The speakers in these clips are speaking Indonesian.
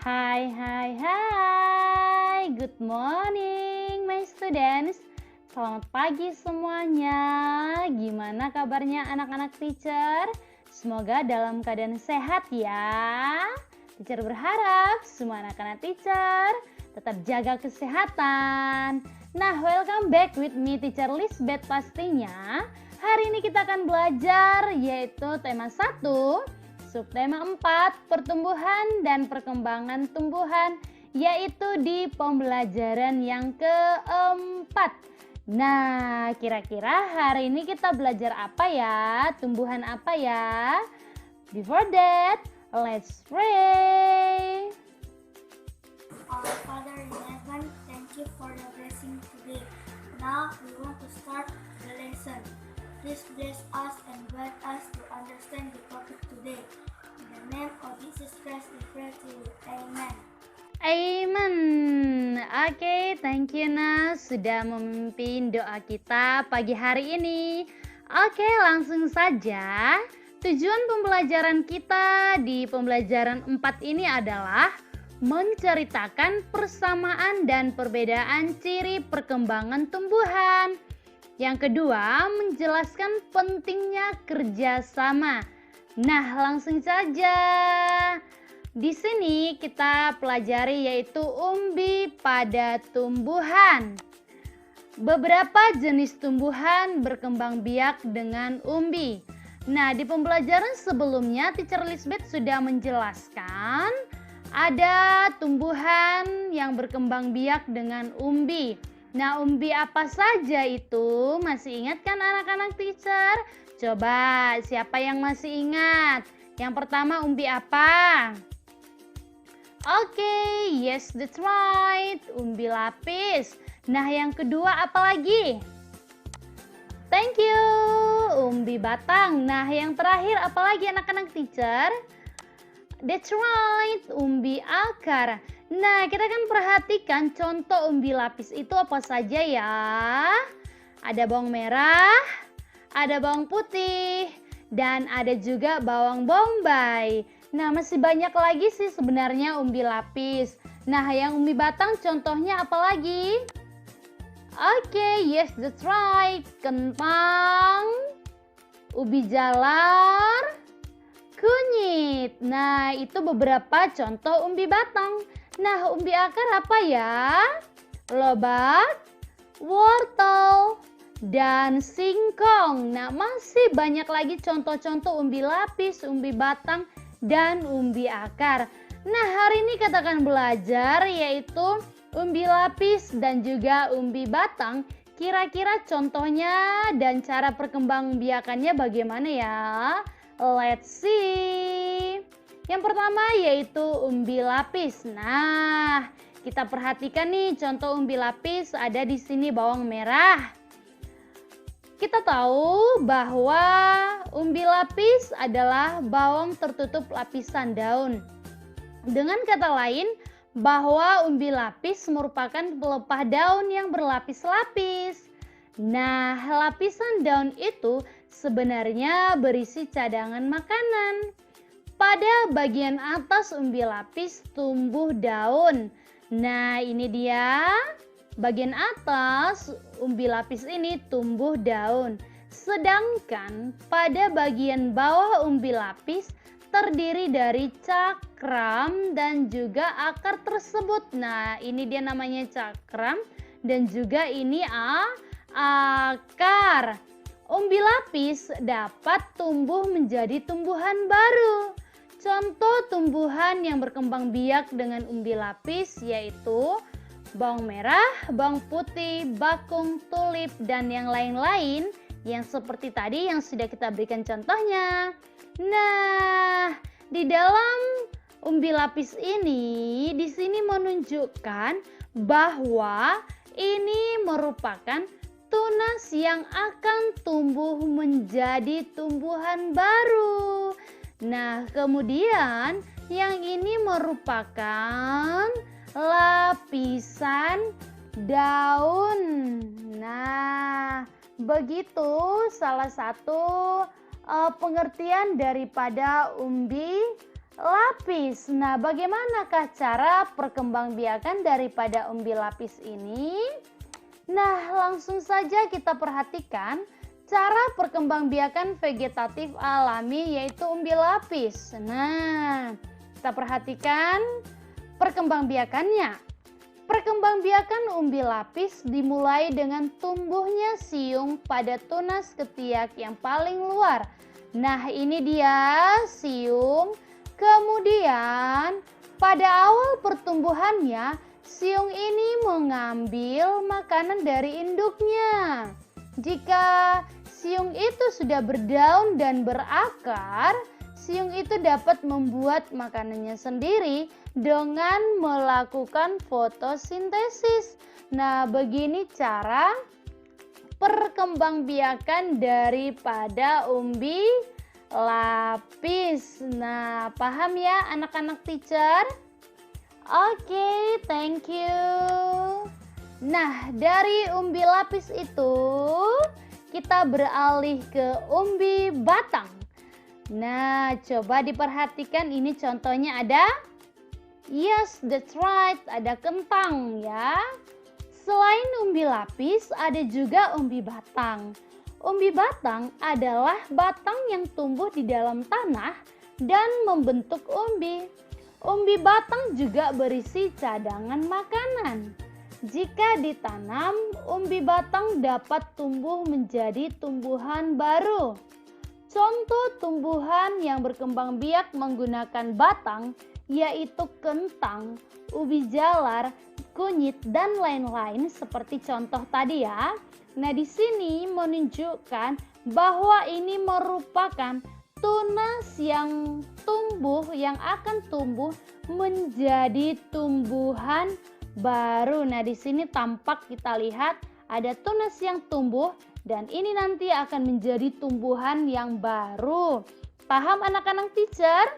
Hai. Good morning, my students. Selamat pagi semuanya. Gimana kabarnya anak-anak teacher? Semoga dalam keadaan sehat ya. Teacher berharap semua anak-anak teacher tetap jaga kesehatan. Nah, welcome back with me Teacher Lisbeth pastinya. Hari ini kita akan belajar yaitu tema 1, subtema 4, pertumbuhan dan perkembangan tumbuhan, yaitu di pembelajaran yang keempat. Nah, kira-kira hari ini kita belajar apa ya? Tumbuhan apa ya? Before that, let's pray. Our Father in heaven, thank you for the blessing today. Now we want to start the lesson. Please bless us and guide us to understand the topic today. In the name of Jesus Christ we pray to you. Amen. Amen. Oke, thank you Nas sudah memimpin doa kita pagi hari ini. Oke, langsung saja. Tujuan pembelajaran kita di pembelajaran 4 ini adalah menceritakan persamaan dan perbedaan ciri perkembangan tumbuhan. Yang kedua, menjelaskan pentingnya kerjasama. Nah, langsung saja. Di sini kita pelajari yaitu umbi pada tumbuhan. Beberapa jenis tumbuhan berkembang biak dengan umbi. Nah, di pembelajaran sebelumnya Teacher Lisbeth sudah menjelaskan ada tumbuhan yang berkembang biak dengan umbi. Nah, umbi apa saja itu? Masih ingat kan anak-anak teacher? Coba, siapa yang masih ingat? Yang pertama umbi apa? Oke, yes, that's right. Umbi lapis. Nah, yang kedua apa lagi? Thank you. Umbi batang. Nah, yang terakhir apa lagi anak-anak teacher? That's right, umbi akar. Nah, kita kan perhatikan contoh umbi lapis itu apa saja ya. Ada bawang merah, ada bawang putih, dan ada juga bawang bombay. Nah, masih banyak lagi sih sebenarnya umbi lapis. Nah, yang umbi batang contohnya apa lagi? Oke, yes, that's right. Kentang, ubi jalar, kunyit. Nah, itu beberapa contoh umbi batang. Nah, umbi akar apa ya? Lobak, wortel, dan singkong. Nah, masih banyak lagi contoh-contoh umbi lapis, umbi batang, dan umbi akar. Nah, hari ini kita akan belajar yaitu umbi lapis dan juga umbi batang. Kira-kira contohnya dan cara perkembangbiakannya bagaimana ya? Let's see. Yang pertama yaitu umbi lapis. Nah, kita perhatikan nih contoh umbi lapis ada di sini bawang merah. Kita tahu bahwa umbi lapis adalah bawang tertutup lapisan daun. Dengan kata lain, bahwa umbi lapis merupakan pelepah daun yang berlapis-lapis. Nah, lapisan daun itu sebenarnya berisi cadangan makanan. Pada bagian atas umbi lapis tumbuh daun. Nah, ini dia. Bagian atas umbi lapis ini tumbuh daun. Sedangkan pada bagian bawah umbi lapis terdiri dari cakram dan juga akar tersebut. Nah, ini dia namanya cakram dan juga ini akar. Umbi lapis dapat tumbuh menjadi tumbuhan baru. Contoh tumbuhan yang berkembang biak dengan umbi lapis yaitu bawang merah, bawang putih, bakung, tulip, dan yang lain-lain yang seperti tadi yang sudah kita berikan contohnya. Nah, di dalam umbi lapis ini, di sini menunjukkan bahwa ini merupakan tunas yang akan tumbuh menjadi tumbuhan baru. Nah, kemudian yang ini merupakan lapisan daun. Nah, begitu salah satu pengertian daripada umbi lapis. Nah, bagaimanakah cara perkembangbiakan daripada umbi lapis ini? Nah, langsung saja kita perhatikan cara perkembangbiakan vegetatif alami yaitu umbi lapis. Nah, kita perhatikan perkembangbiakannya. Perkembangbiakan umbi lapis dimulai dengan tumbuhnya siung pada tunas ketiak yang paling luar. Nah, ini dia siung. Kemudian, pada awal pertumbuhannya, siung ini mengambil makanan dari induknya. Jika siung itu sudah berdaun dan berakar, siung itu dapat membuat makanannya sendiri dengan melakukan fotosintesis. Nah, begini cara perkembangbiakan daripada umbi lapis. Nah, paham ya anak-anak teacher? Oke, thank you. Nah, dari umbi lapis itu kita beralih ke umbi batang. Nah, coba diperhatikan ini contohnya ada. Yes, that's right, ada kentang ya. Selain umbi lapis, ada juga umbi batang. Umbi batang adalah batang yang tumbuh di dalam tanah dan membentuk umbi. Umbi batang juga berisi cadangan makanan. Jika ditanam, umbi batang dapat tumbuh menjadi tumbuhan baru. Contoh tumbuhan yang berkembang biak menggunakan batang yaitu kentang, ubi jalar, kunyit, dan lain-lain seperti contoh tadi ya. Nah, di sini menunjukkan bahwa ini merupakan tunas yang akan tumbuh menjadi tumbuhan baru. Nah, di sini tampak kita lihat ada tunas yang tumbuh dan ini nanti akan menjadi tumbuhan yang baru. Paham anak-anak teacher?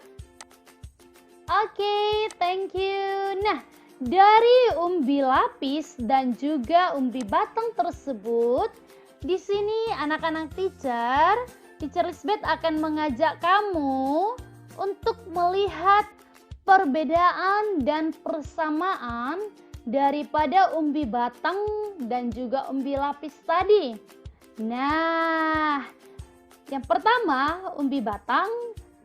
Oke, thank you. Nah, dari umbi lapis dan juga umbi batang tersebut, di sini anak-anak teacher Lisbeth akan mengajak kamu untuk melihat perbedaan dan persamaan daripada umbi batang dan juga umbi lapis tadi. Nah, yang pertama, umbi batang.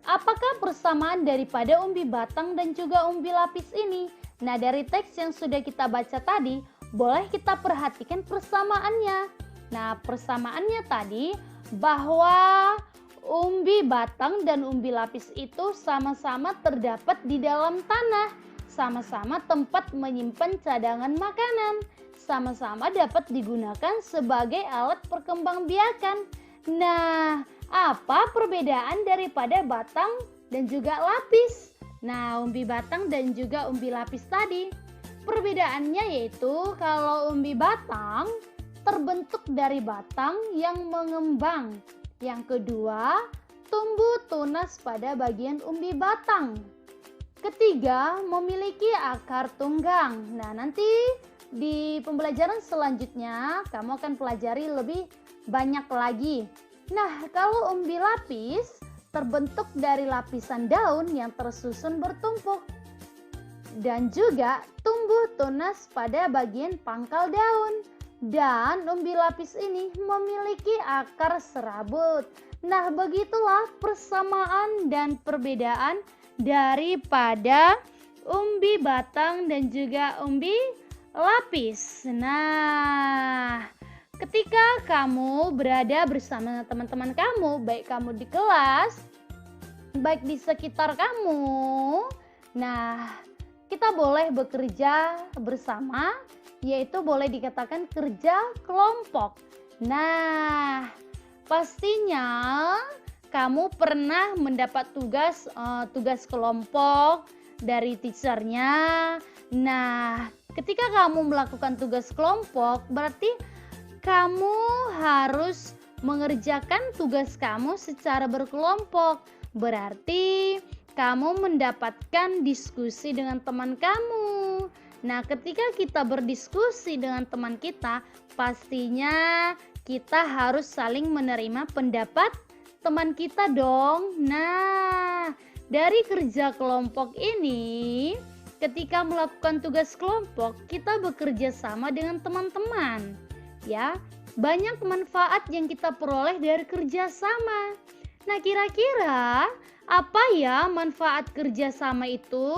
Apakah persamaan daripada umbi batang dan juga umbi lapis ini? Nah, dari teks yang sudah kita baca tadi, boleh kita perhatikan persamaannya. Nah, persamaannya tadi bahwa umbi batang dan umbi lapis itu sama-sama terdapat di dalam tanah, sama-sama tempat menyimpan cadangan makanan, sama-sama dapat digunakan sebagai alat perkembangbiakan. Nah, apa perbedaan daripada batang dan juga lapis? Nah, umbi batang dan juga umbi lapis tadi, perbedaannya yaitu kalau umbi batang terbentuk dari batang yang mengembang. Yang kedua, tumbuh tunas pada bagian umbi batang. Ketiga, memiliki akar tunggang. Nah, nanti di pembelajaran selanjutnya kamu akan pelajari lebih banyak lagi. Nah, kalau umbi lapis terbentuk dari lapisan daun yang tersusun bertumpuk dan juga tumbuh tunas pada bagian pangkal daun. Dan umbi lapis ini memiliki akar serabut. Nah, begitulah persamaan dan perbedaan daripada umbi batang dan juga umbi lapis. Nah, ketika kamu berada bersama teman-teman kamu, baik kamu di kelas, baik di sekitar kamu, nah, kita boleh bekerja bersama, yaitu boleh dikatakan kerja kelompok. Nah, pastinya kamu pernah mendapat tugas kelompok dari teachernya. Nah, ketika kamu melakukan tugas kelompok, berarti kamu harus mengerjakan tugas kamu secara berkelompok. Berarti kamu mendapatkan diskusi dengan teman kamu. Nah, ketika kita berdiskusi dengan teman kita, pastinya kita harus saling menerima pendapat teman kita dong. Nah, Dari kerja kelompok ini, ketika melakukan tugas kelompok, kita bekerja sama dengan teman-teman. Ya, banyak manfaat yang kita peroleh dari kerja sama. Nah, kira-kira apa ya manfaat kerja sama itu?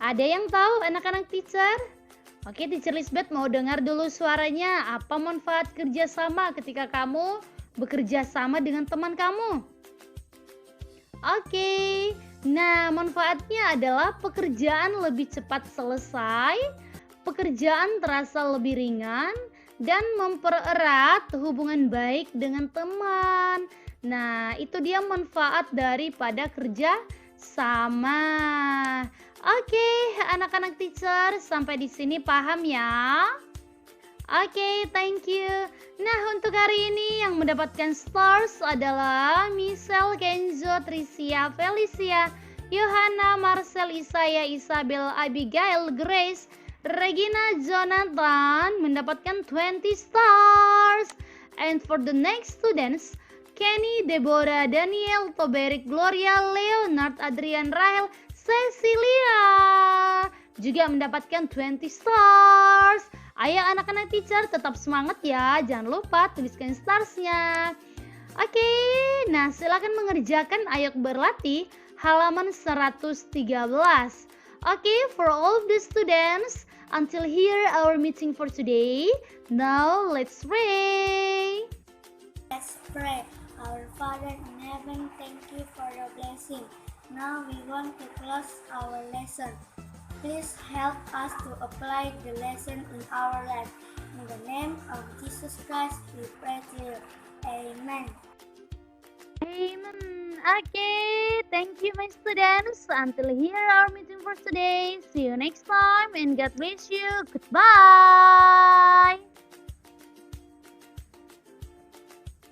Ada yang tahu anak-anak teacher? Oke, Teacher Lisbeth mau dengar dulu suaranya. Apa manfaat kerja sama ketika kamu bekerja sama dengan teman kamu? Oke, nah manfaatnya adalah pekerjaan lebih cepat selesai, pekerjaan terasa lebih ringan, dan mempererat hubungan baik dengan teman. Nah, itu dia manfaat daripada kerja sama. Oke, anak-anak teacher, sampai di sini paham ya? Oke, thank you. Nah, untuk hari ini yang mendapatkan stars adalah Michelle, Kenzo, Tricia, Felicia, Yohana, Marcel, Isaya, Isabel, Abigail, Grace, Regina, Jonathan mendapatkan 20 stars. And for the next students, Kenny, Deborah, Daniel, Toberic, Gloria, Leonard, Adrian, Rahel, Cecilia juga mendapatkan 20 stars. Ayo anak-anak teacher tetap semangat ya, jangan lupa tuliskan starsnya. Oke, nah silakan mengerjakan ayo berlatih halaman 113. Oke, for all of the students, until here our meeting for today. Now let's pray. Let's pray. Our Father in heaven, thank you for your blessing. Now we want to close our lesson. Please help us to apply the lesson in our life. In the name of Jesus Christ, we pray to you. Amen. Amen. Okay, thank you my students. Until here our meeting for today. See you next time and God bless you. Goodbye.